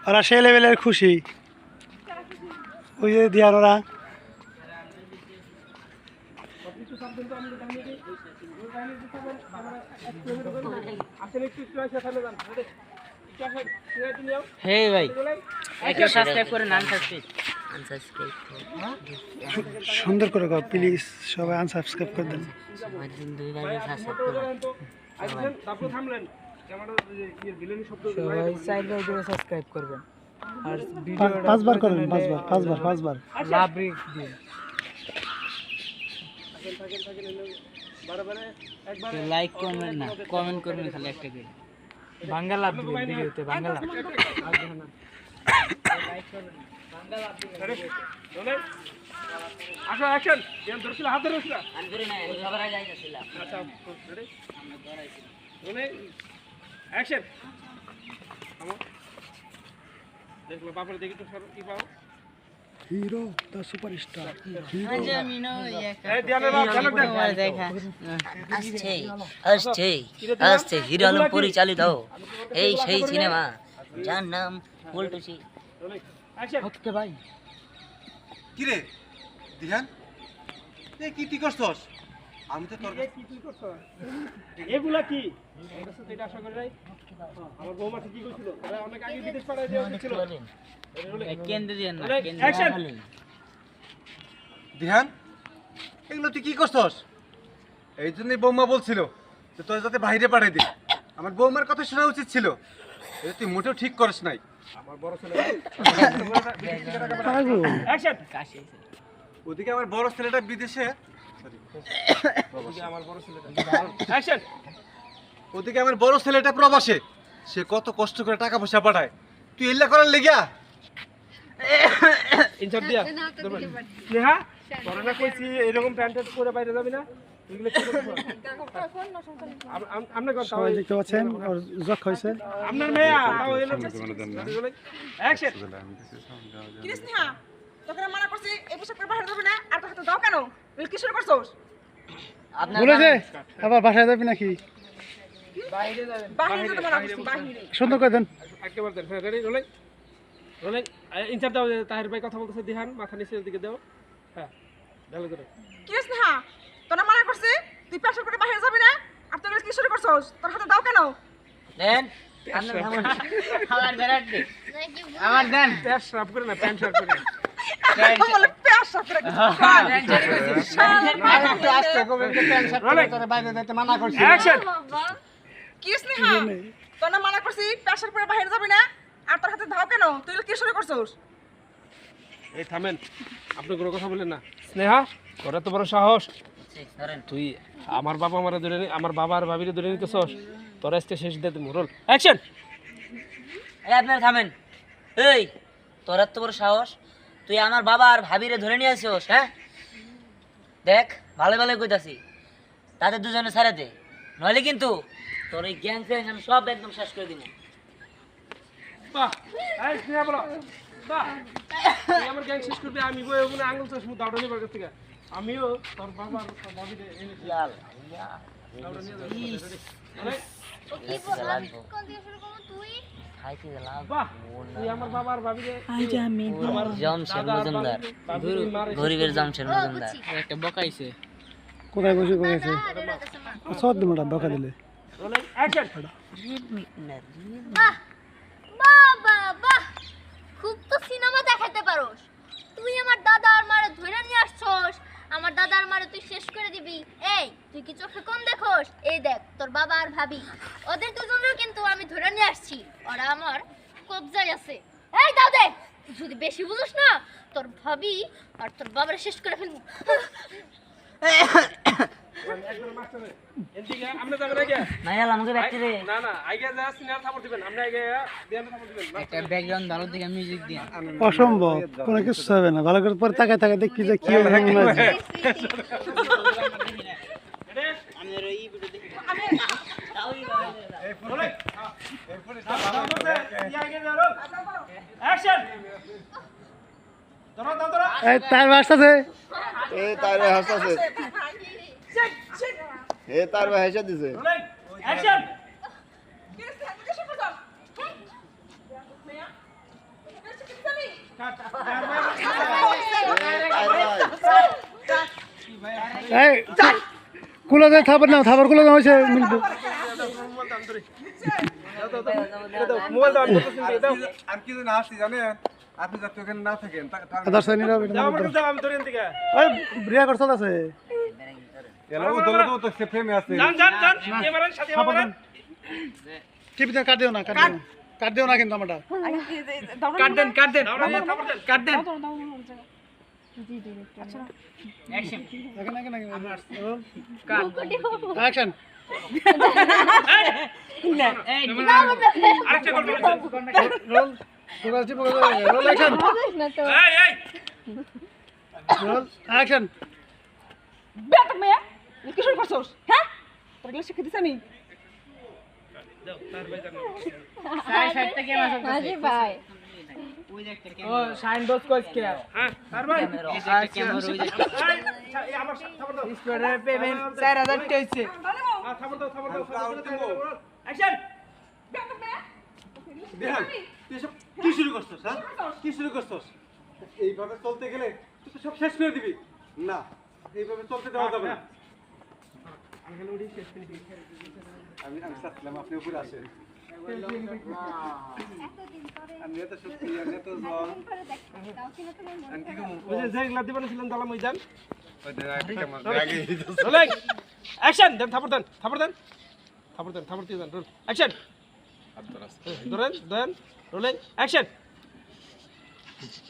ওরা সেই লেভেলের খুশি ওই যে দিয়ার ওরা হে ভাই একটু সাবস্ক্রাইব করে আনসাবস্ক্রাইব সুন্দর করে কর প্লিজ সবাই আনসাবস্ক্রাইব করে দেন সবাই চাইলে সাবস্ক্রাইব করবেন আর পাঁচবার করেন পাঁচবার লাভ রেখ দিন লাইক করবেন না কমেন্ট করবেন খালি একটা করে বাংলা লাভ দিবেন ভিডিওতে বাংলা লাভ লাইক করবেন বাংলা লাভ দিবেন আচ্ছা অ্যাকশন যেন ধরছিল হাত ধরছিল আমি ধরে না আমি সবার আগে যাইতাছিলাম আচ্ছা রেডি আমরা ধরাইছিলাম বলে অ্যাকশন আমো দেখলো বাপরে দেখি তো কি পাও হিরো দ্য সুপারস্টার আমি নই এই ধ্যানে রাখ দেখা আসছে হিরো আলম পরিচালিত এই সেই সিনেমা যার নাম বলতেছি অ্যাকশন ওকে ভাই কি রে দিহান এ কি করছস আমি তো তোর কি করছো এগুলা কি এটা আশা করি নাই আমার বৌমা কি কইছিল ওরা অনেক আগে বিদেশ পাঠায় দেওয়া ছিল কেন্দ্র দিয়েন না অ্যাকশন দিহান এগুলো তুই কি করছস এই জন্যই বৌমা বলছিল যে তোর যাতে বাইরে পাঠিয়ে দিই আমার বৌমার কথা শোনা উচিত ছিল এটা তুই মোটেও ঠিক করিস নাই আমার বড় ছেলে অ্যাকশন কাশি ওদিকে আমার বড় ছেলেটা বিদেশে অ্যাকশন ওদিকে আমার বড় ছেলেটা প্রবাসে সে কত কষ্ট করে টাকা পয়সা পাঠায় তুই এল্লা করার লেগিয়া ইনসার্ট দিয়া স্নেহা তোরা না কইছি এরকম প্যান্ট পরে বাইরে যাবি না এগুলো কি করছো আমরা সবাই দেখতে পাচ্ছেন আর জক হইছে আপনার মেয়া তাও এলো অ্যাকশন কি রে স্নেহা তোকে না মানা করছি এই পোশাক পরে বাইরে যাবে না আর তোর হাতে দাও কেন তুই কি শুরু করছস বলেছে আবার বাসায় যাবি নাকি বাইরে যাবেন বাহিরে যেতে মানা করছি বাহিরে সুন্দর করে দেন একেবারে দেন হ্যাঁ রেডি রোলাই রোলাই ইনসার্ট দাও তাহির ভাই কথা বলতেছে দিহান মাথা নিচের দিকে দাও হ্যাঁ ভালো করে কি রে স্নেহা তোর না মানা করছি তুই পোশাক পরে বাইরে যাবি না আর তুই কি শুরু করছস তোর হাতে দাও কেন দেন আমার বেরাট দে আমার দেন প্যান্ট সাফ করে না প্যান্ট সাফ করে বলে পেশাব করে আস্তে করে প্যান্ট সাফ করে তোরে বাইরে যেতে মানা করছি অ্যাকশন কি রে স্নেহা তোর না মানা করছি পোশাক পরে বাইরে যাবি না আর তোর হাতে দাও কেন তুই কি শুরু করছস এই থামেন আপনি কোনো কথা বলেন না স্নেহা ওরা তো বড় সাহস তুই আমার বাবা আমারে ধরে আমার বাবা আর ভাবিরে ধরে নিতেছস তোরা আজকে শেষ দিয়ে দেবো রোল অ্যাকশন এই আপনারা থামেন এই তোর এত বড় সাহস তুই আমার বাবা আর ভাবিরে ধরে নিয়ে আসিস হ্যাঁ দেখ ভালো ভালো কইতাছি তাদের দুজনে ছেড়ে দে নইলে কিন্তু তোর এই গ্যাং ফ্যাং আমি সব একদম শেষ করে দিব বাহ এই স্নেহা বলো বাহ তুই আমার গ্যাং শেষ করবি আমি বই ওখানে আঙ্গুল চাষ মুখ দাউড়া নিবার কাছ থেকে আমিও তোর বাবা আর তোর ভাবিরে এনেছি লাল দাউড়া নিয়ে যাবি খাইতে গেলাম বাহ তুই আমার বাবা আর ভাবিরে আমার জামশেদ মজুমদার গরিবের জামশেদ মজুমদার একটা বকাইছে কোথায় বসে করেছে সব দিমটা বকা দিলে রোল অ্যাকশন বাহ বাবা বাহ খুব তো সিনেমা দেখাতে পারোস তুই আমার দাদা আর মারে ধরে নিয়ে আসছস আমার দাদা আর মারে তুই শেষ করে দিবি এই তুই কি চোখে কম দেখোস এই দেখ তোর বাবা আর ভাবি ওদের দুজনেও কিন্তু আমি ধরে নিয়ে আসছি ওরা আমার কবজায় আছে এই দাও দে যদি বেশি বুঝিস না তোর ভাবি আর তোর বাবারে শেষ করে ফেলবো একবার মাস্টার এদিকে আমরা যাবেন আগে না এলা আমাকে ব্যাকতে দে না না আগে যা সিনার থাপড় দিবেন আমরা আগে দেন থাপড় দিবেন একটা ব্যাকগ্রাউন্ড ভালো দিকে মিউজিক দিন অসম্ভব কোনো কিছু হবে না ভালো করে পরে তাকায় তাকায় দেখি যে কি হ্যাং লাগে আমি ওই ভিডিও দেখি আমি এই এই পুলিশটা ভালো অ্যাকশন ধরো ধরো ধরো এই তার বাসটাছে এ তার ভাই হাসতাছে এ তার ভাই হাসা দিছে রোলিং অ্যাকশন এই কুলো দে থাপড় নাও থাপড় কুলো দাও হইছে মিলবে মোবাইল দাও আমি করতেছি, দাও আর কি জানি আসছি জানেন আপনি যাতে ওখানে না থাকেন আদার সাইনিরা দাও আমার দাও আমি ধরে দিকে ওই ব্রিয়া করছল আছে এলাও দলে তো সে প্রেমে আছে জান জান জান এবারে সাথে আমার টিপিতে কাট দিও না কাট দিও না কিন্তু আমারটা কাট দেন কাট দেন কাট দেন অ্যাকশন আরেকটা গল্প রোল রোল অ্যাকশন এই এই রোল অ্যাকশন বেটা মেয়ে কি শুরু করছস হ্যাঁ তোর গেলে শিখে দিছ আমি দাও তার ভাই জানো মাঝি ভাই হ্যাঁ তার ভাই এই আমার খবর দাও স্কোয়ারের পেমেন্ট 4000 টাকা হইছে খবর দাও অ্যাকশন বেটা মেয়ে দেখ তুই সব কি শুরু করছস হ্যাঁ কি শুরু করছস এইভাবে চলতে গেলে তুই তো সব শেষ করে দিবি না এইভাবে চলতে দেওয়া যাবে না আমি চাচ্ছিলাম আপনি উপরে আসেন আমি এত সত্যি আমি এত জল আমি কি কমু ওই যে যেগুলা দিবেন ছিলেন দালাম ওই যান ওই দেখ কেমন আগে রোলিং অ্যাকশন দেন থাপড় দেন থাপড় দিয়ে দেন রোল অ্যাকশন ধরেন রোলিং অ্যাকশন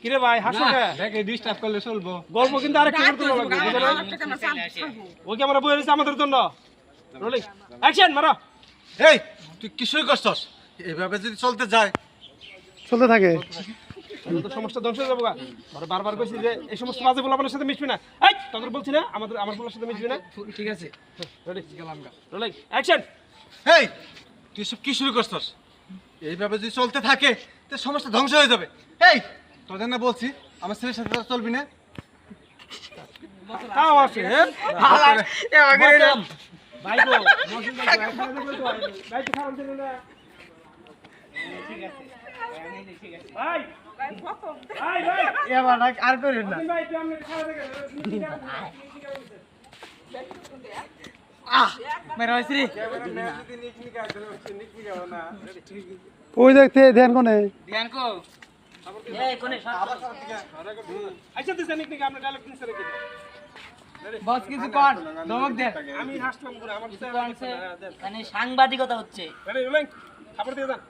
কিরে ভাই হাসো কে দেখ এই ডিস্টার্ব করলে চলবো গল্প কিন্তু আরেকটু করতে লাগবে বুঝলেন ওই ক্যামেরা বই রয়েছে আমাদের জন্য রোলিং অ্যাকশন মারো এই তুই কি শুরু করছস এইভাবে যদি চলতে যায় চলতে থাকে তাহলে তো সমস্যা ধ্বংস হয়ে যাবো গা। ঘরে বারবার কইছি যে এই সমস্ত বাজে বলাবার সাথে মিশবি না এই তোদের বলছি না আমার বলার সাথে মিশবি না ঠিক আছে রেডি গেলাম গা রোলিং অ্যাকশন এই তুই সব কি শুরু করছস এইভাবে যদি চলতে থাকে তো সমস্ত ধ্বংস হয়ে যাবে এই তোদের না বলছি আমার ছেলের সাথে তো চলবি না তাও আছে হ্যাঁ ভাই গো মহসিন ভাই খারাপ দেখলে তো ভাই তো খারাপ ছিল না ভাই ভাই এবার আর করেন না ভাই তুই আমাকে খারাপ দেখে ওই দেখতে ধ্যান কোনে এই কোনে সর আচ্ছা তুই জানিস নাকি আমরা ডায়লগ দিন নাকি বস কিছু কর ধমক দে আমি হাসলাম করে আমার মানে সাংবাদিকতা হচ্ছে রেডি রোলিং খাবার দিয়ে দেন